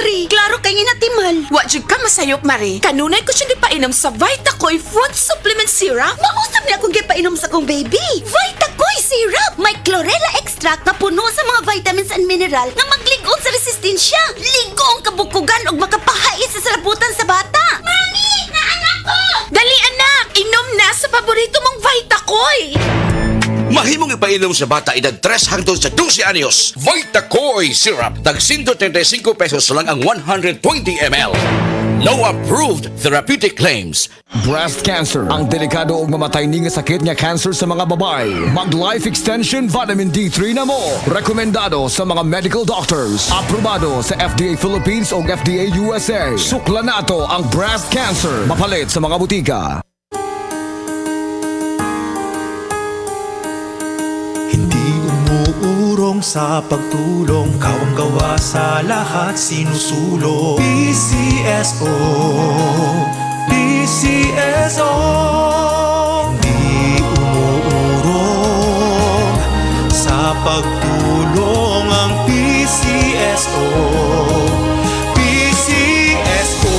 Marie. Klaro kay nga natimal. Wa jud ka masayop, Marie. Kanunay ko siya ipainom sa Vitacoy Food Supplement Syrup. Mausap niya akong gipainom sa kong baby. Vitacoy syrup. May chlorella extract na puno sa mga vitamins and mineral nga magligon sa resistensya. Ligong kabukugan ug makapahait sa salabutan sa bata. Mami! Naanak ko! Dali anak, inom na sa paborito mong Vitacoy. Mahimong ipainom sa bata edad 3 hangtod sa 12 anyos. Vitacoy Syrup. Tag 135 pesos lang ang 120 ml. No approved therapeutic claims. Breast cancer. Ang delikado ug mamatay ni nga sakit nga cancer sa mga babae. Mag Life Extension Vitamin D3 na mo. Rekomendado sa mga medical doctors. Aprobado sa FDA Philippines ug FDA USA. Sukla nato ang breast cancer. Mapalit sa mga butika. Umuurong sa pagtulong, kawang gawa sa lahat sinusulong. PCSO, PCSO. Hindi umuurong sa pagtulong ang PCSO. PCSO.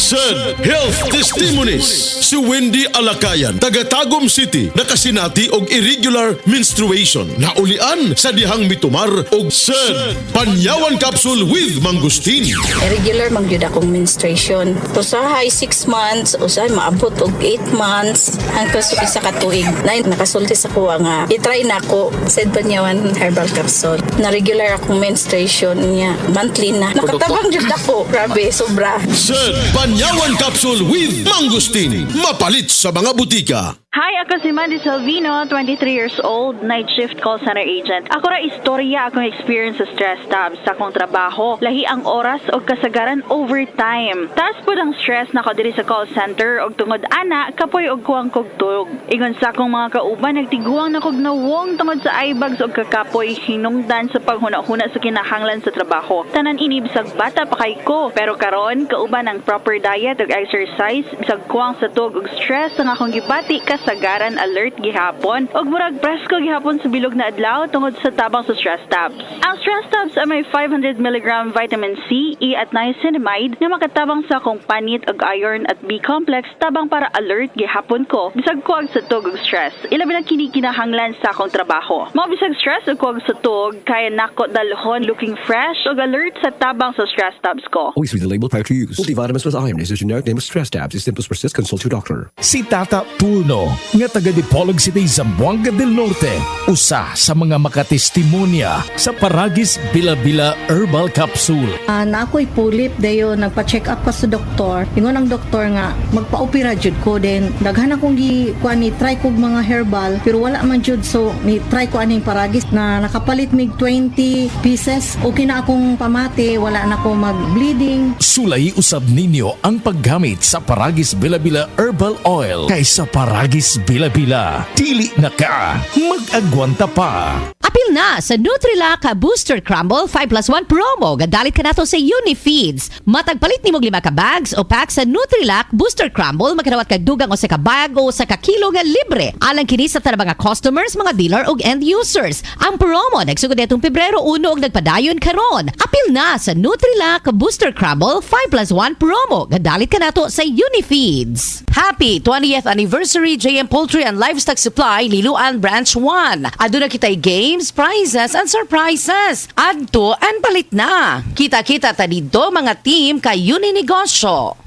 Said Health Testimonies. Si Wendy Alakayan, taga Tagum City, nakasinati og irregular menstruation. Naulian sa dihang mitumar og said Panyawan Capsule with Mangustin. Irregular man gyud akong menstruation. Usahay 6 months, usahay maabot og 8 months hangtod sa isa ka tuig. Nay nakasulti sa kuha nga i-try nako said Panyawan herbal capsule. Na regular akong menstruation niya monthly na. Nakatabang jud ako. Grabe, sobra. Said Panyawan Capsule with Mangustin. Mapalit sa mga butika. Hi, ako si Mandy Salvino, 23 years old, night shift call center agent. Ako ra istorya akong experience sa stress tabs sa akong trabaho. Lahi ang oras o kasagaran overtime. Taas po ang stress na ko diri sa call center og tungod ana, kapoy og kuwang kogtog. Ingon sa akong mga kauban, nagtiguang na kog nawong tungod sa eyebags og kakapoy hinungdan sa paghuna-huna sa kinahanglan sa trabaho. Tanan ini bisag bata pa kay ko. Pero karon kauban ang proper diet ug exercise, bisag kuwang sa tug ug stress ang akong gibati kasagaran alert gihapon ug murag presko gihapon sa bilog na adlaw tungod sa tabang sa stress tabs. Ang stress tabs ay may 500 mg vitamin C, E at niacinamide nga makatabang sa akong panit ug iron at B complex tabang para alert gihapon ko bisag kuwag sa tug ug stress. Ilabi na kini kinahanglan sa akong trabaho. Mao bisag stress ug kuwag sa tug kaya nako dalhon looking fresh ug alert sa tabang sa stress tabs ko. Always read the label prior to use. Multivitamins plus iron is a generic name of stress tabs. If symptoms persist, consult your doctor. Si Tata Puno nga taga Dipolog City, Zamboanga del Norte, usa sa mga makatestimonya sa Paragis Bila-Bila Herbal Capsule. Na ako'y pulip dayo nagpa-check up pa sa doktor. Ingon ang doktor nga magpa-opera jud ko din. Daghan akong kuan ni try kog mga herbal pero wala man jud, so ni try ko aning Paragis na nakapalit mig 20 pieces. Okay na akong pamati, wala na ako mag-bleeding. Sulay usab ninyo ang paggamit sa Paragis Bila-Bila Herbal Oil kaysa Paragis Bila-Bila. Dili na ka mag-agwanta pa. Apil na sa Nutrilak Booster Crumble 5+1 promo. Gadalit ka nato sa Unifeeds. Matagpalit ni mo 5 ka bags o pack sa Nutrilak Booster Crumble. Magkanawat ka dugang o sa ka bag o sa ka kilo nga libre. Alang kini sa tanang mga customers, mga dealer o end users. Ang promo nagsugod itong Pebrero 1 og nagpadayon karon. Apil na sa Nutrilak Booster Crumble 5+1 promo. Gadalit ka nato sa Unifeeds. Happy 20th anniversary JM Poultry and Livestock Supply Liloan Branch 1. Aduna kitay games, prizes, and surprises. Adto and palit na. Kita-kita ta dito mga team kay Uninegosyo.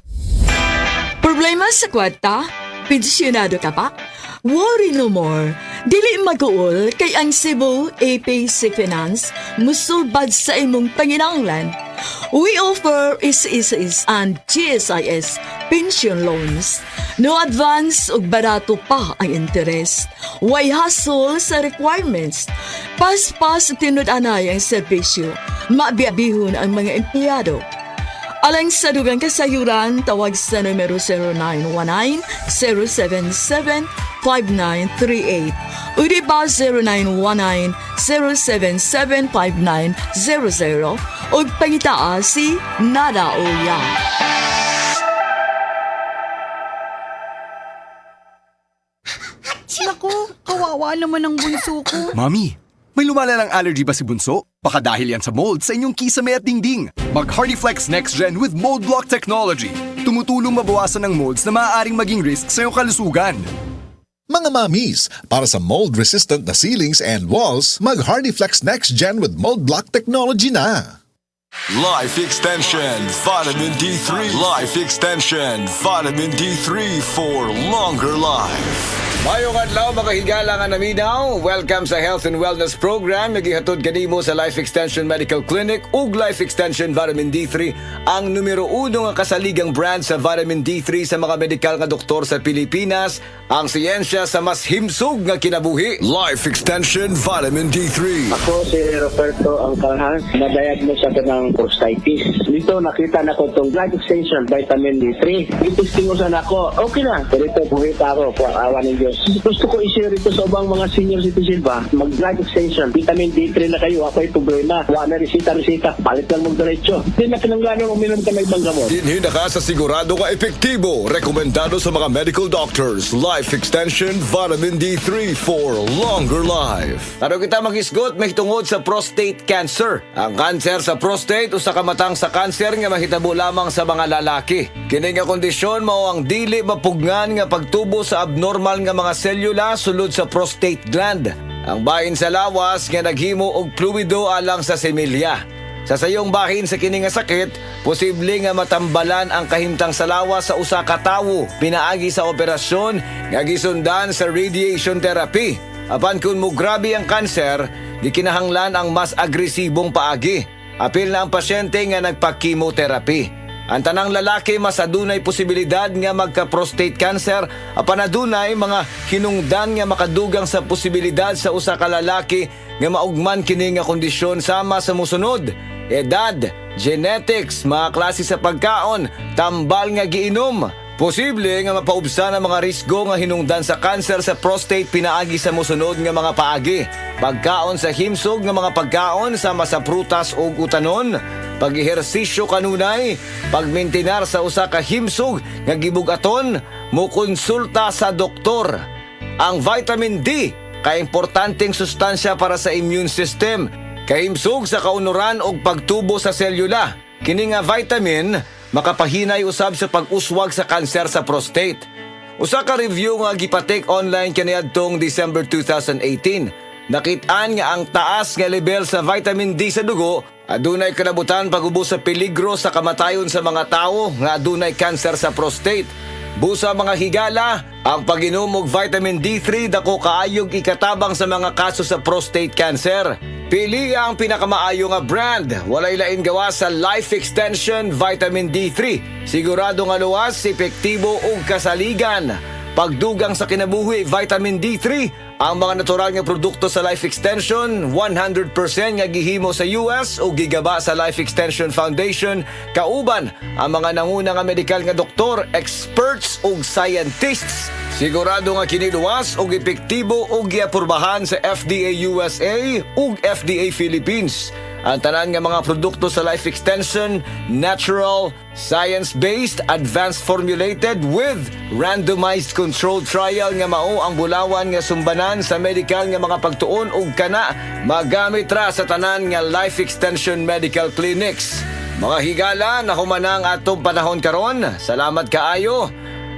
Problema sa kwarta? Pensyonado ka pa? Worry no more. Dili mag-uol kay ang Cebu APC Finance musulbad sa imong panginahanglan. We offer SSS and GSIS pension loans. No advance ug barato pa ang interest. Way hassle sa requirements. Pas-pas tinud-anay ang serbisyo. Mabiabihon ang mga empleyado. Alang sa dugang kasayuran, tawag sa numero 0919-077-5938 o diba 0919-077-5900 o pangitaa si Nada Oya. Naku, kawawa naman ang bunso ko. Mami, May lumalalang allergy ba si Bunso? Baka dahil yan sa mold sa inyong kisame at dingding. Mag Hardiflex Next Gen with Mold Block Technology. Tumutulong mabawasan ng molds na maaaring maging risk sa iyong kalusugan. Mga mamis, para sa mold-resistant na ceilings and walls, mag Hardiflex Next Gen with Mold Block Technology na. Life Extension Vitamin D3. Life Extension Vitamin D3 for longer life. Mayong adlaw mga higala nga naminaw. Welcome sa Health and Wellness Program. Nagihatod kanimo sa Life Extension Medical Clinic ug Life Extension Vitamin D3, ang numero 1 nga kasaligang brand sa vitamin D3 sa mga medikal nga doktor sa Pilipinas. Ang siyensya sa mas himsog nga kinabuhi. Life Extension Vitamin D3. Ako si Roberto Angkalhan, na-diagnose ako ng prostatitis. Dito nakita na ko itong Life Extension Vitamin D3. Itistingusan ako, okay na. Pero ito, buhita ako, awa ng Diyos. Gusto ko i-share ito sa ubang mga senior citizen ba? Mag-Life Extension, Vitamin D3 na kayo, ako ay problema. Wala na resita, palit lang mong diretso. Hindi na kinanglanong uminom ka ng ibang gamot. Dinhi na ka sa sigurado ka epektibo. Rekomendado sa mga medical doctors. Life Extension Vitamin D3 for longer life. Taro kita mag-isgot mahitungod sa prostate cancer. Ang cancer sa prostate usa ka matang sa cancer nga mahitabo lamang sa mga lalaki. Kini nga kondisyon mao ang dili mapugngan nga pagtubo sa abnormal nga mga selula sulod sa prostate gland. Ang bahin sa lawas nga naghimo og fluido alang sa semilya. Sa sayong bahin sa kini nga sakit, posible nga matambalan ang kahimtang sa lawas sa usa ka tawo pinaagi sa operasyon nga gisundan sa radiation therapy. Apan kun mo grabe ang kanser, gikinahanglan ang mas agresibong paagi. Apil na ang pasyente nga nagpa-chemotherapy. Ang tanang lalaki mas adunay posibilidad nga magka-prostate cancer, apan adunay mga hinungdan nga makadugang sa posibilidad sa usa ka lalaki nga maugman kini nga kondisyon sama sa mosunod: edad, genetics, mga klase sa pagkaon, tambal nga giinom. Posible nga mapaubsan ang mga risgo nga hinungdan sa cancer sa prostate pinaagi sa mosunod nga mga paagi: pagkaon sa himsog nga mga pagkaon sama sa prutas ug utanon, pag-ehersisyo kanunay, pagmintinar sa usa ka himsog nga gibugaton, mokonsulta sa doktor. Ang vitamin D kay importanteng sustansya para sa immune system, kahimsog sa kaunuran og pagtubo sa selula. Kini nga vitamin makapahinay usab sa pag-uswag sa kanser sa prostate. Usa ka review nga gipatek online kaniadtong December 2018. Nakitaan nga ang taas nga level sa vitamin D sa dugo adunay kalabutan pag-ubos sa peligro sa kamatayon sa mga tawo nga adunay kanser sa prostate. Busa mga higala, ang pag-inom og vitamin D3 dako kaayog ikatabang sa mga kaso sa prostate cancer. Pili ang pinakamaayo nga brand. Walay lain gawa sa Life Extension Vitamin D3. Sigurado nga luwas, epektibo ug kasaligan. Pagdugang sa kinabuhi, vitamin D3, ang mga natural nga produkto sa Life Extension, 100% nga gihimo sa US o gigaba sa Life Extension Foundation, kauban ang mga nanguna nga medikal nga doktor, experts ug scientists. Sigurado nga kiniluwas ug epektibo ug giapurbahan sa FDA USA ug FDA Philippines. Ang tanan nga mga produkto sa Life Extension, natural, science-based, advanced formulated with randomized controlled trial nga mao ang bulawan nga sumbanan sa medical nga mga pagtuon ug kana magamit ra sa tanan nga Life Extension Medical Clinics. Mga higala, nahumanang atong panahon karon. Salamat kaayo.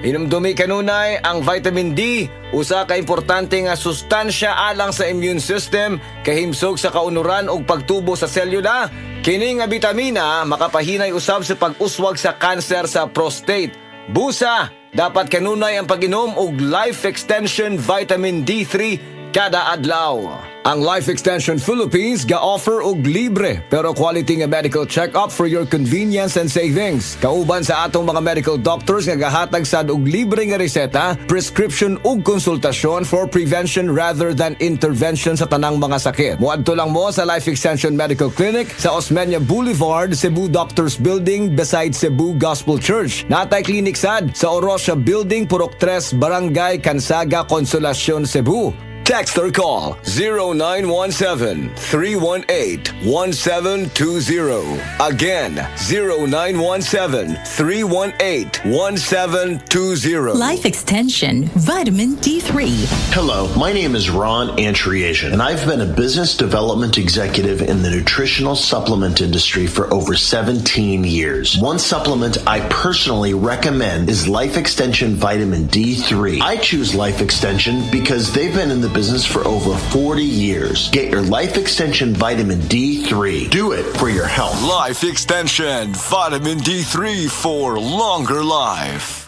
Hinumdumi kanunay ang vitamin D, usa ka importante nga sustansya alang sa immune system, kahimsog sa kaunuran ug pagtubo sa selula. Kini nga bitamina makapahinay usab sa pag-uswag sa kanser sa prostate. Busa, dapat kanunay ang pag-inom og Life Extension Vitamin D3 kada adlaw. Ang Life Extension Philippines ga-offer og libre pero quality nga medical check-up for your convenience and savings. Kauban sa atong mga medical doctors nga gahatag sad og libre nga reseta, prescription ug konsultasyon for prevention rather than intervention sa tanang mga sakit. Muadto lang mo sa Life Extension Medical Clinic sa Osmeña Boulevard, Cebu Doctors Building beside Cebu Gospel Church. Natay klinik sad sa Orosia Building, Purok 3, Barangay Cansaga, Consolacion, Cebu. Text or call 0917-318-1720. Again, 0917-318-1720. Life Extension Vitamin D3. Hello, my name is Ron Antriasian, and I've been a business development executive in the nutritional supplement industry for over 17 years. One supplement I personally recommend is Life Extension Vitamin D3. I choose Life Extension because they've been in the business for over 40 years. Get your Life Extension Vitamin D3. Do it for your health. Life Extension Vitamin D3 for longer life.